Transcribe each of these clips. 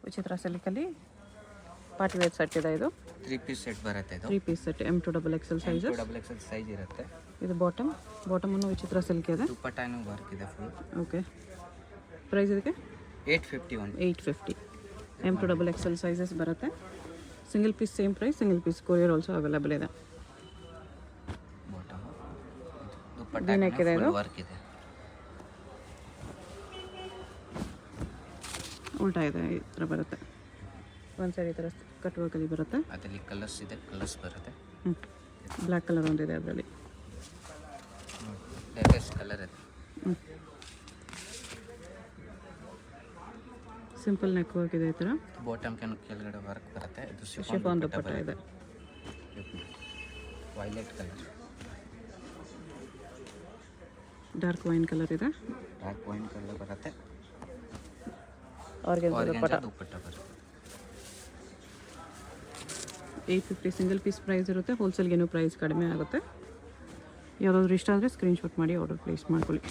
ವಿಚಿತ್ರ ಸಿಲ್ಕಲ್ಲಿ party wear set ಇದೆ. ಇದು 3 ಪೀಸ್ ಸೆಟ್ ಬರುತ್ತೆ. ಇದು 3 piece set M to XXL sizes. XXL size ಇರುತ್ತೆ. ಇದು ಬಾಟಮನ್ನು ವಿಚಿತ್ರ ಸಿಲ್ಕ್ ಇದೆ. ದುಪ್ಪಟ್ಟಾನು ವರ್ಕ್ ಇದೆ ಫುಲ್. ಓಕೆ, ಪ್ರೈಸ್ ಇದಕ್ಕೆ 850 M to XXL ಸೈಜಸ್ ಬರುತ್ತೆ. Single piece same price, single piece courier also available ಇದೆ. ಬಾಟಮ್ ದುಪ್ಪಟ್ಟ ವರ್ಕ್ ಇದೆ. ಉಲ್ಟಾ ಇದೆ, ಈ ಥರ ಬರುತ್ತೆ. ಒಂದು ಸೈಡ್ ಈ ಥರ ಕಟ್ ವರ್ಕಲ್ಲಿ ಬರುತ್ತೆ. ಅದರಲ್ಲಿ ಕಲರ್ಸ್ ಇದೆ, ಕಲರ್ಸ್ ಬರುತ್ತೆ. ಬ್ಲ್ಯಾಕ್ ಕಲರ್ ಒಂದಿದೆ ಅದರಲ್ಲಿ. ಲೇಟೆಸ್ಟ್ ಕಲರ್ ಇದೆ. ಸಿಂಪಲ್ ನೆಕ್ ವರ್ಕ್ ಇದೆ ಈ ಥರ. ಬಾಟಮ್ ಕೆಳಗಡೆ ವರ್ಕ್ ಬರುತ್ತೆ. ಇದು ಶಿಫಾನ್ ದುಪ್ಪಟ್ಟ ಇದೆ. Violet colour, dark wine colour ಇದೆ. ಡಾರ್ಕ್ ವೈನ್ ಕಲರ್ ಬರುತ್ತೆ. ಆರ್ಗೆನ್ಜಾ ದುಪ್ಪಟ್ಟ ಬರುತ್ತೆ. 850 ಸಿಂಗಲ್ ಪೀಸ್ ಪ್ರೈಸ್ ಇರುತ್ತೆ. ಹೋಲ್ಸೇಲ್ಗೇನು ಪ್ರೈಸ್ ಕಡಿಮೆ ಆಗುತ್ತೆ. ಯಾವುದಾದ್ರೂ ಇಷ್ಟ ಆದರೆ ಸ್ಕ್ರೀನ್ಶಾಟ್ ಮಾಡಿ ಆರ್ಡರ್ ಪ್ಲೇಸ್ ಮಾಡ್ಕೊಳ್ಳಿ.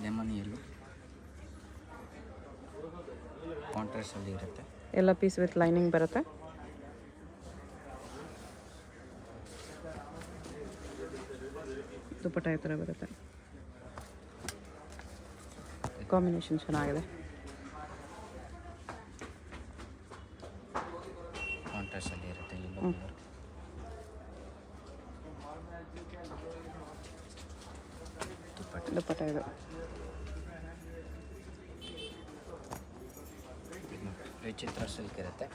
ಲೆಮನ್ ಯೆಲ್ಲೋ ಕಾಂಟ್ರಾಸ್ಟ್ ಅಲ್ಲಿ ಇರುತ್ತೆ. ಎಲ್ಲ ಪೀಸ್ ವಿತ್ ಲೈನಿಂಗ್ ಬರುತ್ತೆ. ದುಪ್ಪಟ್ಟ ಈ ಥರ ಬರುತ್ತೆ. ಕಾಂಬಿನೇಷನ್ ಚೆನ್ನಾಗಿದೆ. ಕಾಂಟ್ರಾಸ್ಟ್ ಅಲ್ಲಿ ಇರುತ್ತೆ. ದುಪ್ಪಟ್ಟ ಇದು ವಿಚಿತ್ರ ಸಿಲ್ಕ್ ಇರುತ್ತೆ.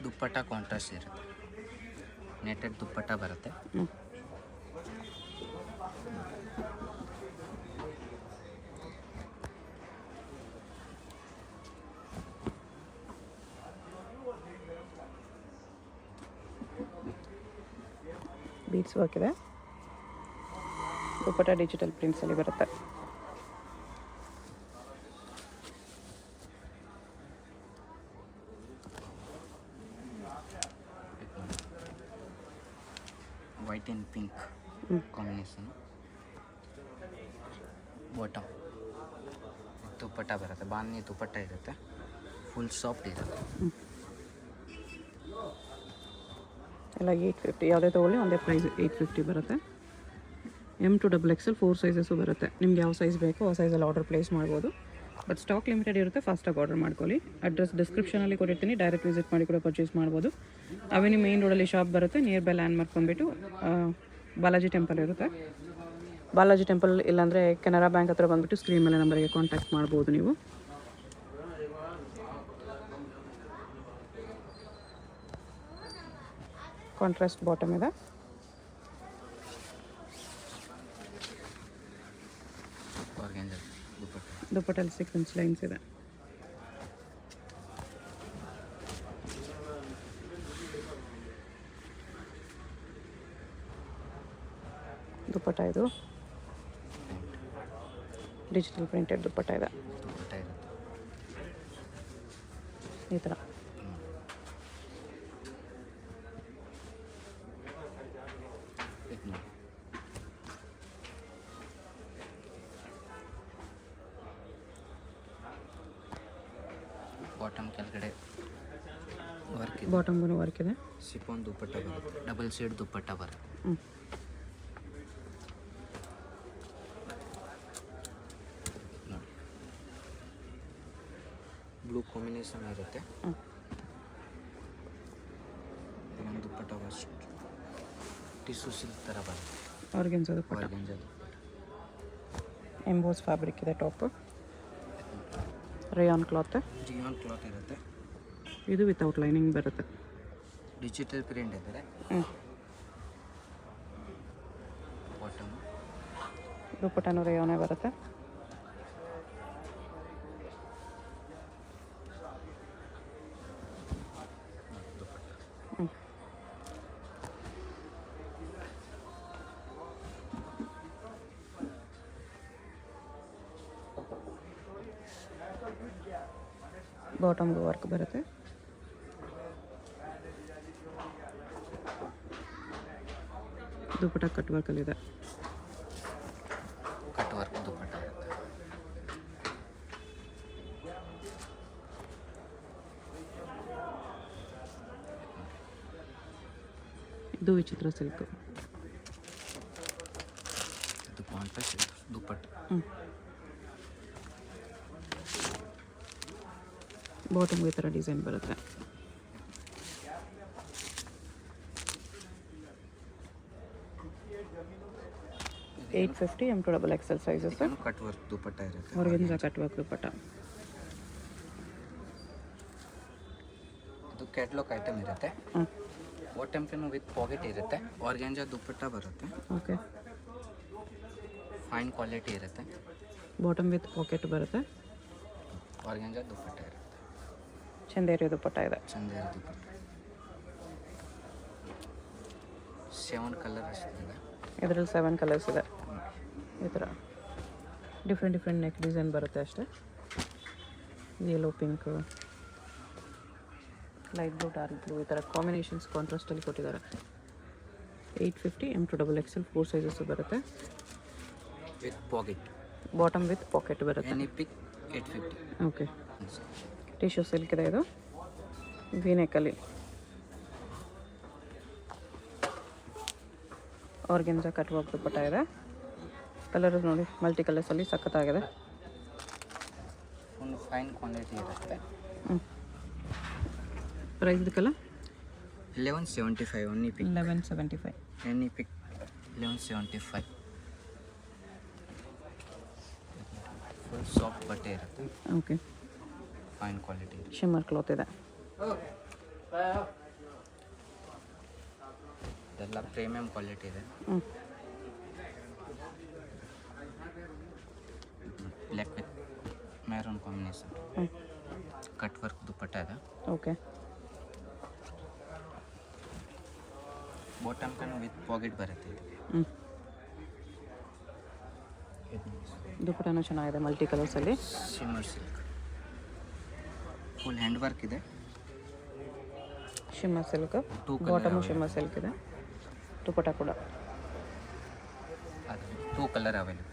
ದುಪ್ಪಟ್ಟ ಕಾಂಟ್ರಾಸ್ಟ್ ಇರುತ್ತೆ. ನೆಟೆಡ್ ದುಪ್ಪಟ್ಟ ಬರುತ್ತೆ. ಬೀಡ್ಸ್ ವರ್ಕ್ ಇದೆ. ದುಪ್ಪಟ್ಟ ಡಿಜಿಟಲ್ ಪ್ರಿಂಟ್ಸಲ್ಲಿ ಬರುತ್ತೆ. White and pink combination. Bottom dupatta ಬರುತ್ತೆ. ಬಾಂಧಿ ದುಪ್ಪಟ್ಟ ಇರುತ್ತೆ. ಫುಲ್ ಸಾಫ್ಟ್ ಇರುತ್ತೆ. ಎಲ್ಲ 850. ಯಾವುದೇ ತೊಗೊಳ್ಳಿ ಒಂದೇ ಪ್ರೈಸ್ 850 ಬರುತ್ತೆ. M to XXL 4 ಸೈಜಸ್ಸು ಬರುತ್ತೆ. ನಿಮ್ಗೆ ಯಾವ ಸೈಜ್ ಬೇಕೋ ಆ ಸೈಜಲ್ಲಿ ಆರ್ಡರ್ ಪ್ಲೇಸ್ ಮಾಡ್ಬೋದು. ಬಟ್ ಸ್ಟಾಕ್ ಲಿಮಿಟೆಡ್ ಇರುತ್ತೆ. ಫಾಸ್ಟಾಗಿ ಆರ್ಡರ್ ಮಾಡ್ಕೊಳ್ಳಿ. ಅಡ್ರೆಸ್ ಡಿಸ್ಕ್ರಿಪ್ಷನಲ್ಲಿ ಕೊಟ್ಟಿರ್ತೀನಿ. ಡೈರೆಕ್ಟ್ ವಿಸಿಟ್ ಮಾಡಿ ಕೂಡ ಪರ್ಚೇಸ್ ಮಾಡ್ಬೋದು. ಅವೆನ್ಯೂ ಮೇನ್ ರೋಡಲ್ಲಿ ಶಾಪ್ ಬರುತ್ತೆ. ನಿಯರ್ ಬೈ ಲ್ಯಾಂಡ್ ಮಾರ್ಕ್ ಬಂದುಬಿಟ್ಟು ಬಾಲಾಜಿ ಟೆಂಪಲ್ ಇರುತ್ತೆ. ಬಾಲಾಜಿ ಟೆಂಪಲ್ ಇಲ್ಲಾಂದರೆ ಕೆನರಾ ಬ್ಯಾಂಕ್ ಹತ್ರ ಬಂದುಬಿಟ್ಟು ಸ್ಕ್ರೀನ್ ಮೇಲೆ ನಂಬರಿಗೆ ಕಾಂಟ್ಯಾಕ್ಟ್ ಮಾಡ್ಬೋದು ನೀವು. ಕಾಂಟ್ರಾಸ್ಟ್ ಬಾಟಮ್ ಇದೆ. ದುಪ್ಪಟ್ಟಲ್ಲಿ ಸೀಕ್ವೆನ್ಸ್ ಲೈನ್ಸ್ ಇದೆ. ದುಪ್ಪಟ್ಟ ಇದು ಡಿಜಿಟಲ್ ಪ್ರಿಂಟೆಡ್ ದುಪ್ಪಟ್ಟ ಇದೆ. ಈ ಥರ ಬಾಟಮ್ ಕೆಳಗಡೆ ವರ್ಕ್ ಇದೆ. ಬಾಟಮ್ಗೂ ವರ್ಕ್ ಇದೆ. ಶಿಫಾನ್ ದುಪ್ಪಟ್ಟ ಬರುತ್ತೆ. ಡಬಲ್ ಶೇಡ್ ದುಪ್ಪಟ್ಟ ಬರುತ್ತೆ. ನೋಡಿ, ಬ್ಲೂ ಕಾಂಬಿನೇಷನ್ ಇರುತ್ತೆ. ಒಂದು ದುಪ್ಪಟ್ಟ ಅಷ್ಟು ಟಿಶ್ಯೂ ಸಿಲ್ಕ್ ಥರ ಬರುತ್ತೆ. ಆರ್ಗೆನ್ಜಾ ದುಪ್ಪಟ್ಟ. ಎಂಬೋಸ್ ಫ್ಯಾಬ್ರಿಕ್ ಇದೆ. ಟಾಪ್ ರೇಯಾನ್ ಕ್ಲಾತ್ ಇರುತ್ತೆ. ಇದು ವಿತೌಟ್ ಲೈನಿಂಗ್ ಬರುತ್ತೆ. ಡಿಜಿಟಲ್ ಪ್ರಿಂಟ್ ಇದ್ದಾರೆ. ಬಾಟಮ್ ದುಪ್ಪಟ್ಟನೂ ರೇಯಾನೇ ಬರುತ್ತೆ. ಬಾಟಮ್ಗೂ ವರ್ಕ್ ಬರುತ್ತೆ. ದುಪ್ಪಟ್ಟ ಕಟ್ ವರ್ಕಲ್ಲಿದೆ. ಕಟ್ ವರ್ಕ್ ದುಪ್ಪಟ್ಟ ಇರುತ್ತೆ. ಇದು ವಿಚಿತ್ರ ಸಿಲ್ಕ್. ಇದು ಕಾಂಟ್ರಾಸ್ಟ್ ಸಿಲ್ಕ್ ದುಪ್ಪಟ್ಟ. ಬಾಟಮ್ಗೆ ಈ ಥರ ಡಿಸೈನ್ ಬರುತ್ತೆ. $850 M to XXL sizes. Cut work dupatta ಇರುತ್ತೆ. Organza cut work dupatta. ಇದು ಕ್ಯಾಟ್ಲಾಗ್ ಐಟಮ್ ಇರುತ್ತೆ. ಬಾಟಮ್ಗೂ ವಿತ್ ಪಾಕೆಟ್ ಇರುತ್ತೆ. ಆರ್ಗೆನ್ಜಾ ದುಪ್ಪಟ್ಟ ಬರುತ್ತೆ. ಓಕೆ. ಫೈನ್ ಕ್ವಾಲಿಟಿ ಇರುತ್ತೆ. ಬಾಟಮ್ ವಿತ್ ಪಾಕೆಟ್ ಬರುತ್ತೆ. ಆರ್ಗೆನ್ಜಾ ದುಪ್ಪಟ್ಟ ಇರುತ್ತೆ. ಚಂದೇರಿ ದುಪ್ಪಟ್ಟ ಇದೆ. ಚಂದೇರಿ ದುಪ್ಪಟ್ಟ. 7 ಕಲರ್ ಅಷ್ಟಿದೆ. ಇದರಲ್ಲಿ 7 ಕಲರ್ಸ್ ಇದೆ. ಈ ಥರ ಡಿಫ್ರೆಂಟ್ ನೆಕ್ ಡಿಸೈನ್ ಬರುತ್ತೆ ಅಷ್ಟೇ. Yellow, pink, light blue, dark blue ಈ ಥರ ಕಾಂಬಿನೇಷನ್ಸ್ ಕಾಂಟ್ರಾಸ್ಟಲ್ಲಿ ಕೊಟ್ಟಿದ್ದಾರೆ. $850 M to XXL 4 ಸೈಜಸ್ಸು ಬರುತ್ತೆ. With packet. Bottom with pocket ಬರುತ್ತೆ. ಎನಿ ಪಿಕ್ $850. ಓಕೆ. ಟಿಶ್ಯೂ ಸಿಲ್ಕ್ ಇದೆ ಇದು. ವಿನೆಕಲ್ಲಿ ಆರ್ಗೆನ್ಜಾ ಕಟ್ ವರ್ಕ್ ದುಪ್ಪಟ್ಟ ಇದೆ. ಕಲರ್ ನೋಡಿ ಮಲ್ಟಿ ಕಲರ್ಸಲ್ಲಿ ಸಖತ್ತಾಗಿದೆ. ಒಂದು ಫೈನ್ ಕ್ವಾಲಿಟಿ ಇರುತ್ತೆ. ಪ್ರೈಸ್ ಇದಕ್ಕೆಲ್ಲ $1175 any pick. 1175 any pick 1175. Full soft ಬಟ್ಟೆ ಇರುತ್ತೆ. Okay. Fine quality. Shimmer cloth ಇದೆ. ಇದೆಲ್ಲ ಪ್ರೀಮಿಯಂ ಕ್ವಾಲಿಟಿ ಇದೆ. Black with maroon combination. Cut work dupatta ಇದೆ. ಓಕೆ. ಬಾಟಮ್ ಕನ್ನು ವಿತ್ ಪಾಕೆಟ್ ಬರುತ್ತೆ. ದುಪ್ಪಟ್ಟನೂ ಚೆನ್ನಾಗಿದೆ ಮಲ್ಟಿ ಕಲರ್ಸಲ್ಲಿ. Shimmer silk. Full hand work ಇದೆ. Shimmer silk. Two bottom shimmer silk ಇದೆ. ದುಪ್ಪಟ್ಟ ಕೂಡ. ಅದು 2 ಕಲರ್ ಅವೈಲೇಬಲ್.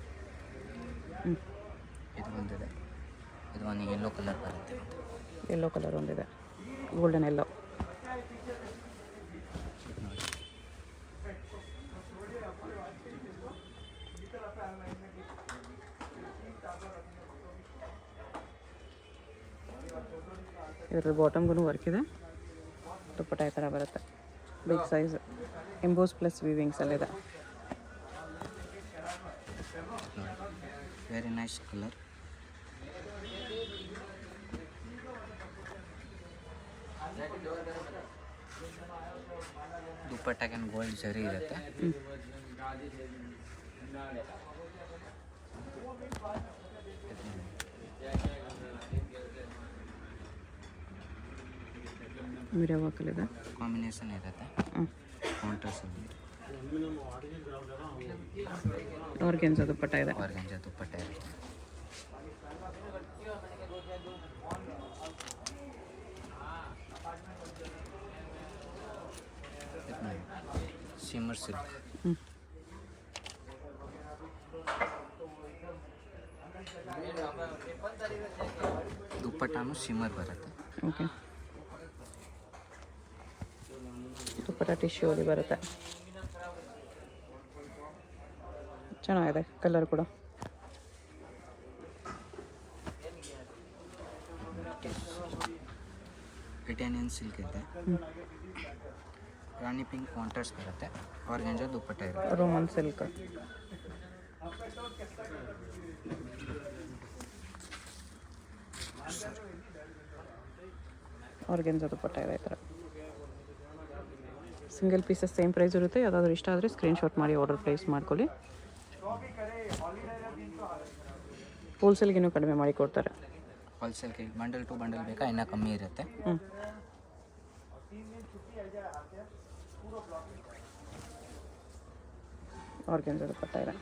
ಇದು ಒಂದಿದೆ. ಇದು ಒಂದು ಯೆಲ್ಲೋ ಕಲರ್ ಬರುತ್ತೆ. ಯೆಲ್ಲೋ ಕಲರ್ ಒಂದಿದೆ. Golden yellow. ಇದರ ಬಾಟಮ್ಗೂ ವರ್ಕ್ ಇದೆ. ದುಪ್ಪಟ್ಟ ಈ ಥರ ಬರುತ್ತೆ. Big size emboss plus weavings ಅಲ್ಲಿದೆ. Very nice colour. ದುಪ್ಪಟ್ಟಕ್ಕೆ ಗೋಲ್ಡ್ ಜರಿ ಇರುತ್ತೆ. ಮಿರರ್ ವರ್ಕಲ್ಲಿದೆ. ಕಾಂಬಿನೇಷನ್ ಇರುತ್ತೆ. ಕಾಂಟ್ರಾಸ್ಟ್ ಆರ್ಗೆನ್ಜಾ ದುಪ್ಪಟ್ಟ ಇದೆ. ಆರ್ಗೆನ್ಜಾ ದುಪ್ಪಟ್ಟ ಇರುತ್ತೆ. Shimmer silk. ದುಪ್ಪಟ್ಟನು ಶಿಮ್ಮರ್ ಬರುತ್ತೆ. ಓಕೆ. ದುಪ್ಪಟ್ಟ ಟಿಶ್ಯೂ ಅಲ್ಲಿ ಬರುತ್ತೆ. ಚೆನ್ನಾಗಿದೆ ಕಲರ್ ಕೂಡ. ಇಟಾಲಿಯನ್ ಸಿಲ್ಕ್ ಇದೆ. ರಾಣಿ ಪಿಂಕ್ ಕಾಂಟ್ರಾಸ್ಟ್ ಬರುತ್ತೆ. ಆರ್ಗೆನ್ಜಾ ದುಪ್ಪಟ್ಟ ಇರುತ್ತೆ. Roman silk. ಆರ್ಗೆನ್ಜಾ ದುಪ್ಪಟ್ಟ ಇದೆ ಈ ಥರ. ಸಿಂಗಲ್ ಪೀಸಸ್ ಸೇಮ್ ಪ್ರೈಸ್ ಇರುತ್ತೆ. ಯಾವುದಾದ್ರೂ ಇಷ್ಟ ಆದರೆ ಸ್ಕ್ರೀನ್ಶಾಟ್ ಮಾಡಿ ಆರ್ಡರ್ ಪ್ಲೇಸ್ ಮಾಡ್ಕೊಳ್ಳಿ. ಹೋಲ್ಸೇಲ್ಗಿನ್ನೂ ಕಡಿಮೆ ಮಾಡಿ ಕೊಡ್ತಾರೆ. ಹೋಲ್ಸೇಲ್ಗೆ ಬಂಡಲ್ ಟು ಬಂಡಲ್ ಬೇಕಾ ಇನ್ನೂ ಕಮ್ಮಿ ಇರುತ್ತೆ. ಆರ್ಗೆನ್ಜಾ ದುಪ್ಪಟ್ಟ ಇದೆ.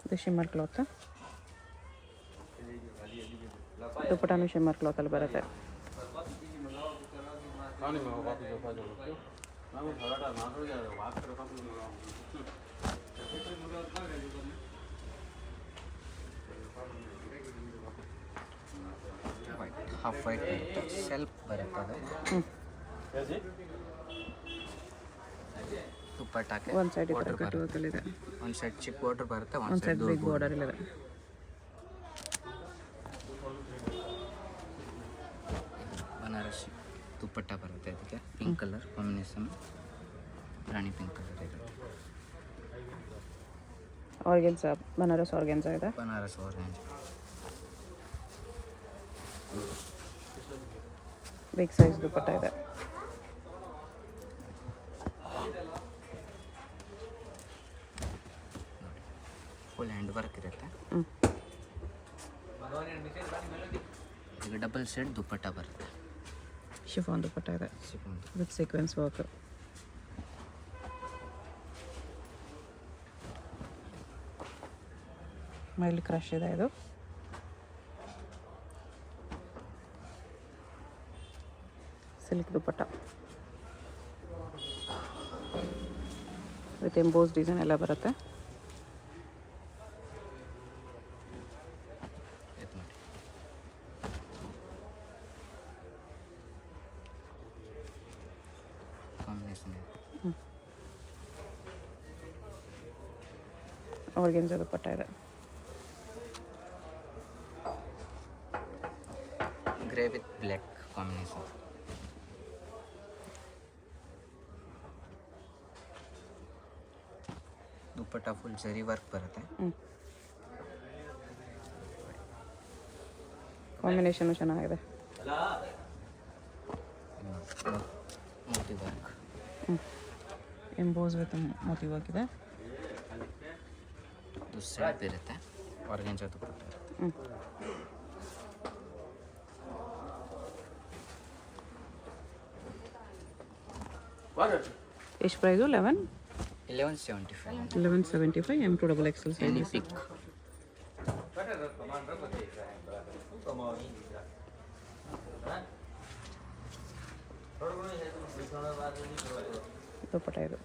ಇದು ಶಿಮ್ಮರ್ ಕ್ಲಾತ್. ದುಪ್ಪಟ್ಟನು ಶಿಮ್ಮರ್ ಕ್ಲಾತಲ್ಲಿ ಬರುತ್ತೆ. ವೈಟ್ ಹಾಫ್ ವೈಟ್ ಬರುತ್ತೆ, ಸೆಲ್ಫ್ ಬರುತ್ತೆ ಅದು. ಹ್ಞೂ ದುಪ್ಪಟ್ಟಾಕೆ ಒಂದು ಸೈಡ್ ಈ ಥರ ಬಾರ್ಡರ್ ಕಟ್ ಬರುತ್ತೆ, ವರ್ಕಲ್ಲಿದೆ, ಒಂದು ಸೈಡ್ ಚಿಕ್ಕ ಬಾರ್ಡರ್ ಬರುತ್ತೆ, ಒಂದು ಒಂದು ಸೈಡ್ ಸೈಡ್ ಬಿಗ್ ಬಾರ್ಡರ್ ಇಲ್ಲಿದೆ. ಬನಾರಸಿ ದುಪ್ಪಟ್ಟ ಬರುತ್ತೆ, ಅದಕ್ಕೆ ಪಿಂಕ್ ಕಲರ್ ಕಾಂಬಿನೇಷನ್, ರಾಣಿ ಪಿಂಕ್ ಕಲರ್ ಇದೆ. ಆರ್ಗೆನ್ಸಾ, ಬನಾರಸ್ ಆರ್ಗೆನ್ಸಾ ಇದೆ. ಬನಾರಸ್ ಆರೆಂಜ್ ಬಿಗ್ ಸೈಜ್ ದುಪ್ಪಟ್ಟ ಇದೆ. ಫುಲ್ ಹ್ಯಾಂಡ್ ವರ್ಕ್ ಇರುತ್ತೆ. ಹ್ಞೂ ಈಗ ಡಬಲ್ ಸೈಡ್ ದುಪ್ಪಟ್ಟ ಬರುತ್ತೆ, ಶಿಫಾನ್ ದುಪ್ಪಟ್ಟ ಇದೆ ಸಿಫಾನ್. With sequence work. ಮೈಲ್ ಕ್ರಶ್ ಇದೆ ಇದು. Silk dupatta with emboss design ಎಲ್ಲ ಬರುತ್ತೆ. ಇದು ನೋಡಿ, ಕಾಂಬಿನೇಷನ್ ಇದೆ. ಆರ್ಗೆನ್ಸಾ ದುಪ್ಪಟ್ಟ ಇದೆ. Grey with black combination. Dupatta full zari work ಬರುತ್ತೆ. ಕಾಂಬಿನೇಷನು ಚೆನ್ನಾಗಿದೆ. ಮೋತಿ ವರ್ಕ್, ಎಂಬೋಸ್ ವಿತ್ ಮೋತಿ ವರ್ಕ್ ಇದೆ. ಇದು ಸೆಲ್ಫ್ ಇರುತ್ತೆ, ಆರ್ಗೆನ್ಜಾ ದುಪ್ಪಟ್ಟ ಇರುತ್ತೆ. ಎಷ್ಟು price? 1175. 1175 M2 XXL any size. Pick. Dupatta ಇದು.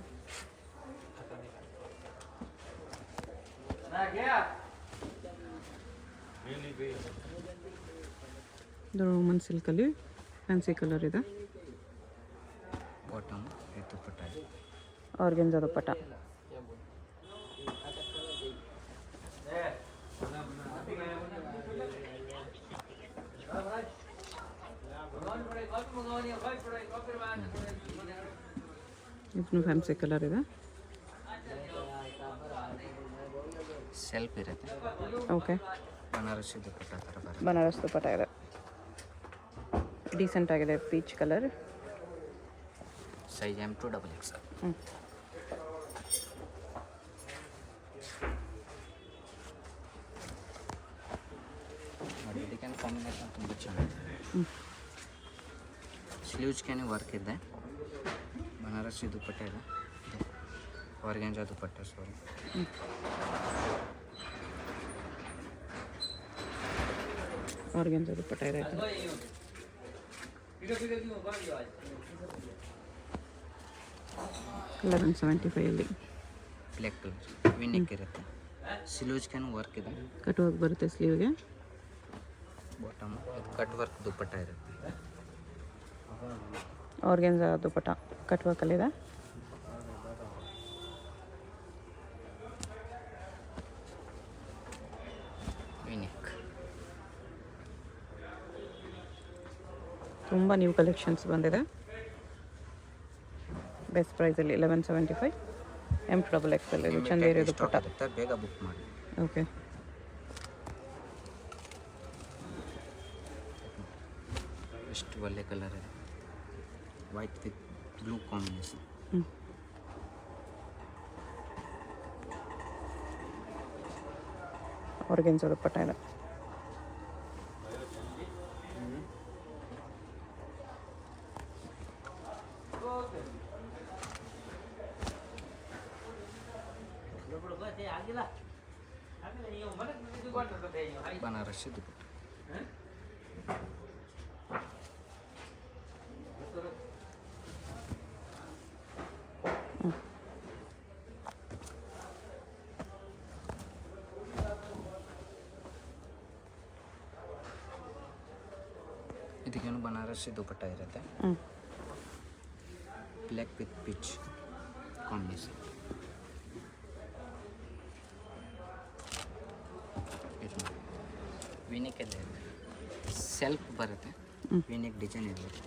ಇದು ರೋಮನ್ ಸಿಲ್ಕಲ್ಲಿ ಫ್ಯಾನ್ಸಿ ಕಲರ್ ಇದೆ. ಬಾಟಮ್ ದುಪ್ಪಟ್ಟ ಇದೆ. ಆರ್ಗೆನ್ಸಾ ದುಪ್ಪಟ್ಟ. ಇದನ್ನು ಫ್ಯಾನ್ಸಿ ಕಲರ್ ಇದೆ. ಸೆಲ್ಫ್ ಇರುತ್ತೆ, ಓಕೆ. ಬನಾರಸಿ ದುಪ್ಪಟ್ಟ ಥರ ಬರುತ್ತೆ. ಬನಾರಸ್ ದುಪ್ಪಟ್ಟ ಇದೆ. ಡೀಸೆಂಟ್ ಆಗಿದೆ, peach colour. Size M2 XXL. ನೋಡಿ, ಇದಕ್ಕೆ ಕಾಂಬಿನೇಷನ್ ತುಂಬ ಚೆನ್ನಾಗಿದೆ. ಸ್ಲೀವ್ಸ್ಗೆ ವರ್ಕ್ ಇದೆ, ಬನಾರಸಿ ದುಪ್ಪಟ್ಟ ಇದೆ, ಆರ್ಗೆನ್ಜಾ ದುಪ್ಪಟ್ಟ. ಸಾರಿ, ಆರ್ಗೆನ್ಸಾ ದುಪ್ಪಟ್ಟ ಇದೆ. 1175 ಅಲ್ಲಿ ಬ್ಲ್ಯಾಕ್ ಕಲರ್ ವಿನಿಕ್ ಇರುತ್ತೆ. ಸ್ಲೀವ್ಸ್ಗೆ ವರ್ಕ್ ಇದೆ, ಕಟ್ ವರ್ಕ್ ಬರುತ್ತೆ ಸ್ಲೀವ್ಗೆ. ಬಾಟಮ್ ಕಟ್ ವರ್ಕ್ ದುಪ್ಪಟ್ಟ ಇರುತ್ತೆ. ಆರ್ಗೆನ್ಸಾ ದುಪ್ಪಟ್ಟ ಕಟ್ ವರ್ಕಲ್ಲಿದೆ. ವಿನಿಕ್ ತುಂಬ ನ್ಯೂ ಕಲೆಕ್ಷನ್ಸ್ ಬಂದಿದೆ. ಬೆಸ್ಟ್ ಪ್ರೈಸಲ್ಲಿ 1175 M2 XXL. ಇದು ಚಂದೇರಿ ದುಪ್ಪಟ್ಟ. ಬೇಗ ಬುಕ್ ಮಾಡಿ. ಓಕೆ. ಎಷ್ಟು ಒಳ್ಳೆ ಕಲರ್ ಇದೆ, white with blue combination. Organza dupatta ಇದೆ. ಬನಾರಸಿ ದುಪ್ಪಟ್ಟ. ಇದಕ್ಕೇನು ಬನಾರಸಿ ದುಪಟ್ಟ ಇರುತ್ತೆ. Black with peach combination. ವಿನಿಕ್ ಎಲ್ಲ ಇದೆ, ಸೆಲ್ಫ್ ಬರುತ್ತೆ, ವಿನಿಕ್ ಡಿಸೈನ್ ಇರುತ್ತೆ,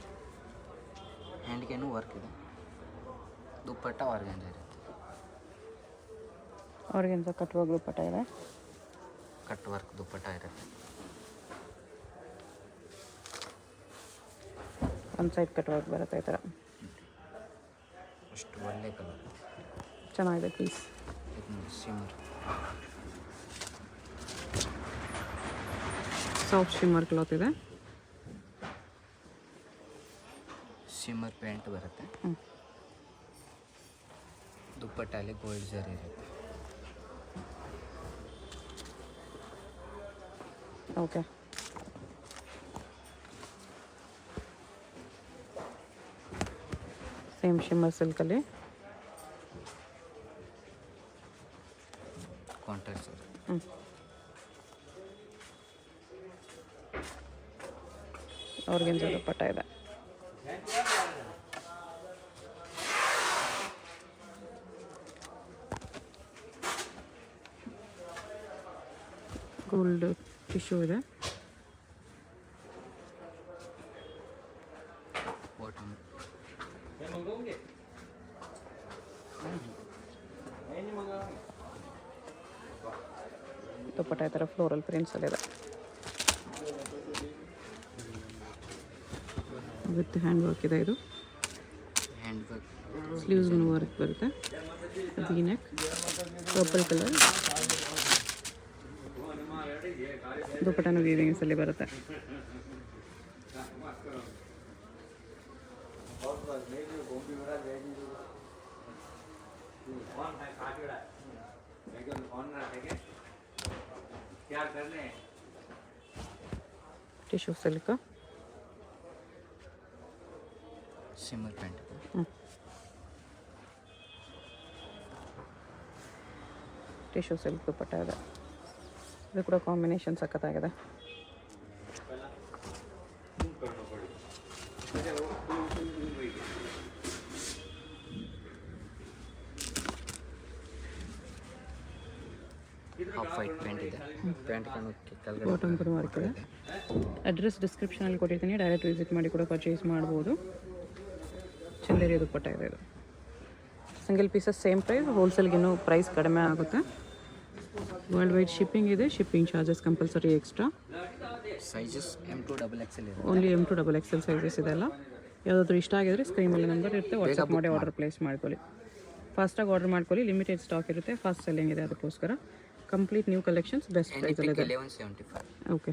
ಹ್ಯಾಂಡ್ಗೇನು ವರ್ಕ್ ಇದೆ, ದುಪ್ಪಟ್ಟ ಆರ್ಗಂಜ ಇರುತ್ತೆ. ಆರ್ಗಂಜ ಕಟ್ ವರ್ಕ್ ದುಪ್ಪಟ್ಟ ಇದೆ, ಕಟ್ ವರ್ಕ್ ದುಪ್ಪಟ್ಟ ಇರುತ್ತೆ. ಒಂದು ಸೈಡ್ ಕಟ್ ವರ್ಕ್ ಬರುತ್ತೆ ಈ ಥರ. ಅಷ್ಟು ಒಳ್ಳೆ ಕಲರ್, ಚೆನ್ನಾಗಿದೆ ಪೀಸ್. ಇದು ನೋಡಿ ಶಿಮ್ಮರ್, ಸಾಫ್ಟ್ ಶಿಮ್ಮರ್ ಕ್ಲಾತ್ ಇದೆ. ಶಿಮ್ಮರ್ ಪ್ಯಾಂಟ್ ಬರುತ್ತೆ, ದುಪ್ಪಟ್ಟಲ್ಲಿ ಗೋಲ್ಡ್ ಜರಿ ಇರುತ್ತೆ. ಓಕೆ, ಸೇಮ್ ಶಿಮ್ಮರ್ ಸಿಲ್ಕಲ್ಲಿ ಕಾಂಟ್ರಾಸ್ಟ್ ಇರುತ್ತೆ. ಆರ್ಗಂಜ ದುಪ್ಪಟ್ಟ ಇದೆ. ಗೋಲ್ಡ್ ಟಿಶ್ಯೂ ಇದೆ. ಬಾಟಮ್ ದುಪ್ಪಟ್ಟ ಈ ಥರ ಫ್ಲೋರಲ್ ಪ್ರಿಂಟ್ಸಲ್ಲಿದೆ ವಿತ್ ಹ್ಯಾಂಡ್ ವರ್ಕ್ ಇದೆ. ಇದು ಹ್ಯಾಂಡ್ ವರ್ಕ್, ಸ್ಲೀವ್ಸ್ಗೂ ವರ್ಕ್ ಬರುತ್ತೆ. ವಿ ನೆಕ್, ಪರ್ಪಲ್ ಕಲರ್, ದುಪ್ಪಟ್ಟನು ವೀವಿಂಗ್ಸಲ್ಲಿ ಬರುತ್ತೆ. Tissue silk, shimmer pant, tissue silk dupatta ಇದೆ. ಇದು ಕೂಡ ಕಾಂಬಿನೇಷನ್ ಸಖತ್ತಾಗಿದೆ. ಹಾಫ್ ವೈಟ್ ಪ್ಯಾಂಟ್ ಇದೆ, ಪ್ಯಾಂಟ್ ಕೆಳಗಡೆ ಬಾಟಮ್ ಕೂಡ ವರ್ಕ್ ಇದೆ. ಅಡ್ರೆಸ್ ಡಿಸ್ಕ್ರಿಪ್ಷನಲ್ಲಿ ಕೊಟ್ಟಿರ್ತೀನಿ, ಡೈರೆಕ್ಟ್ ವಿಸಿಟ್ ಮಾಡಿ ಕೂಡ ಪರ್ಚೇಸ್ ಮಾಡ್ಬೋದು. ಚಂದೇರಿ ದುಪ್ಪಟ್ಟ ಇದೆ. ಇದು ಸಿಂಗಲ್ ಪೀಸಸ್ ಸೇಮ್ ಪ್ರೈಸ್, ಹೋಲ್ಸೇಲ್ಗೆ ಇನ್ನೂ ಪ್ರೈಸ್ ಕಡಿಮೆ ಆಗುತ್ತೆ. ವರ್ಲ್ಡ್ ವೈಡ್ ಶಿಪ್ಪಿಂಗ್ ಇದೆ, shipping charges compulsory extra. Sizes M2XXL ಇದೆ. ಓನ್ಲಿ M2XXL ಸೈಜಸ್ ಇದೆಲ್ಲ. ಯಾವುದಾದ್ರೂ ಇಷ್ಟ ಆಗಿದ್ರೆ ಸ್ಕ್ರೀನ್ ಮೇಲೆ ನಂಬರ್ ಇರುತ್ತೆ, ವಾಟ್ಸಪ್ ಮಾಡಿ ಆರ್ಡರ್ ಪ್ಲೇಸ್ ಮಾಡ್ಕೊಳ್ಳಿ. ಫಾಸ್ಟಾಗಿ ಆರ್ಡರ್ ಮಾಡ್ಕೊಳ್ಳಿ, ಲಿಮಿಟೆಡ್ ಸ್ಟಾಕ್ ಇರುತ್ತೆ, ಫಾಸ್ಟ್ ಸೆಲ್ಲಿಂಗ್ ಇದೆ, ಅದಕ್ಕೋಸ್ಕರ. ಕಂಪ್ಲೀಟ್ ನ್ಯೂ ಕಲೆಕ್ಷನ್ಸ್ ಬೆಸ್ಟ್ ಪ್ರೈಸಲ್ಲಿದೆ. 1175. ಓಕೆ,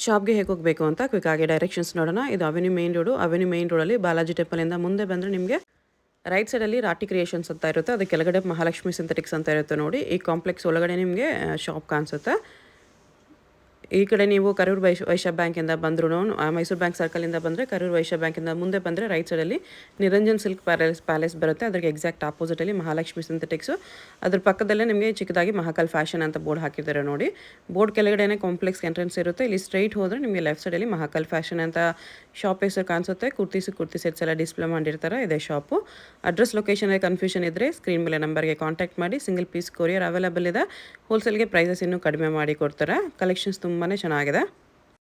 ಶಾಪ್ಗೆ ಹೇಗೆ ಹೋಗಬೇಕು ಅಂತ ಕ್ವಿಕ್ ಆಗಿ ಡೈರೆಕ್ಷನ್ಸ್ ನೋಡೋಣ. ಇದು avenue main road. Avenue main ರೋಡಲ್ಲಿ ಬಾಲಾಜಿ ಟೆಂಪಲಿಂದ ಮುಂದೆ ಬಂದರೆ ನಿಮಗೆ ರೈಟ್ ಸೈಡಲ್ಲಿ ರಾಟಿ ಕ್ರಿಯೇಷನ್ಸ್ ಅಂತ ಇರುತ್ತೆ, ಅದಕ್ಕೆ ಕೆಳಗಡೆ ಮಹಾಲಕ್ಷ್ಮಿ ಸಿಂಥೆಟಿಕ್ಸ್ ಅಂತ ಇರುತ್ತೆ ನೋಡಿ. ಈ ಕಾಂಪ್ಲೆಕ್ಸ್ ಒಳಗಡೆ ನಿಮಗೆ ಶಾಪ್ ಕಾಣಿಸುತ್ತೆ. ಈ ಕಡೆ ನೀವು ಕರೂರ್ ವೈಶ್ಯ ಬ್ಯಾಂಕಿಂದ ಬಂದ್ರು, ಮೈಸೂರು ಬ್ಯಾಂಕ್ ಸರ್ಕಲಿಂದ ಬಂದರೆ ಕರೂರ್ ವೈಶ್ಯ ಬ್ಯಾಂಕಿಂದ ಮುಂದೆ ಬಂದರೆ ರೈಟ್ ಸೈಡಲ್ಲಿ ನಿರಂಜನ್ ಸಿಲ್ಕ್ ಪ್ಯಾಲೇಸ್ ಬರುತ್ತೆ. ಅದಕ್ಕೆ ಎಕ್ಸಾಕ್ಟ್ ಆಪೋಸಿಟಲ್ಲಿ ಮಹಾಲಕ್ಷ್ಮಿ ಸಿಂಥೆಟಿಕ್ಸು. ಅದ್ರ ಪಕ್ಕದಲ್ಲೇ ನಿಮಗೆ ಚಿಕ್ಕದಾಗಿ ಮಹಾಕಾಲ್ ಫ್ಯಾಷನ್ ಅಂತ ಬೋರ್ಡ್ ಹಾಕಿದ್ದಾರೆ ನೋಡಿ. ಬೋರ್ಡ್ ಕೆಳಗಡೆನೇ ಕಾಂಪ್ಲೆಕ್ಸ್ ಎಂಟ್ರೆನ್ಸ್ ಇರುತ್ತೆ. ಇಲ್ಲಿ ಸ್ಟ್ರೈಟ್ ಹೋದರೆ ನಿಮಗೆ ಲೆಫ್ಟ್ ಸೈಡಲ್ಲಿ ಮಹಾಕಾಲ್ ಫ್ಯಾಷನ್ ಅಂತ ಶಾಪ್ ಹೆಸರು ಕಾಣಿಸುತ್ತೆ. ಕುರ್ತಿ ಸೆಟ್ಸ್ ಎಲ್ಲ ಡಿಸ್ಪ್ಲೇ ಮಾಡಿರ್ತಾರೆ, ಇದೆ ಶಾಪು. ಅಡ್ರೆಸ್ ಲೊಕೇಶನಲ್ಲಿ ಕನ್ಫ್ಯೂಷನ್ ಇದ್ದರೆ ಸ್ಕ್ರೀನ್ ಮೇಲೆ ನಂಬರ್ಗೆ ಕಾಂಟ್ಯಾಕ್ಟ್ ಮಾಡಿ. ಸಿಂಗಲ್ ಪೀಸ್ ಕೊರಿಯರ್ ಅವೈಲೇಬಲ್ ಇದೆ. ಹೋಲ್ಸೇಲ್ಗೆ ಪ್ರೈಸಸ್ ಇನ್ನೂ ಕಡಿಮೆ ಮಾಡಿ ಕೊಡ್ತಾರೆ. ಕಲೆಕ್ಷನ್ಸ್ ತುಂಬಾ ಚೆನ್ನಾಗಿದೆ.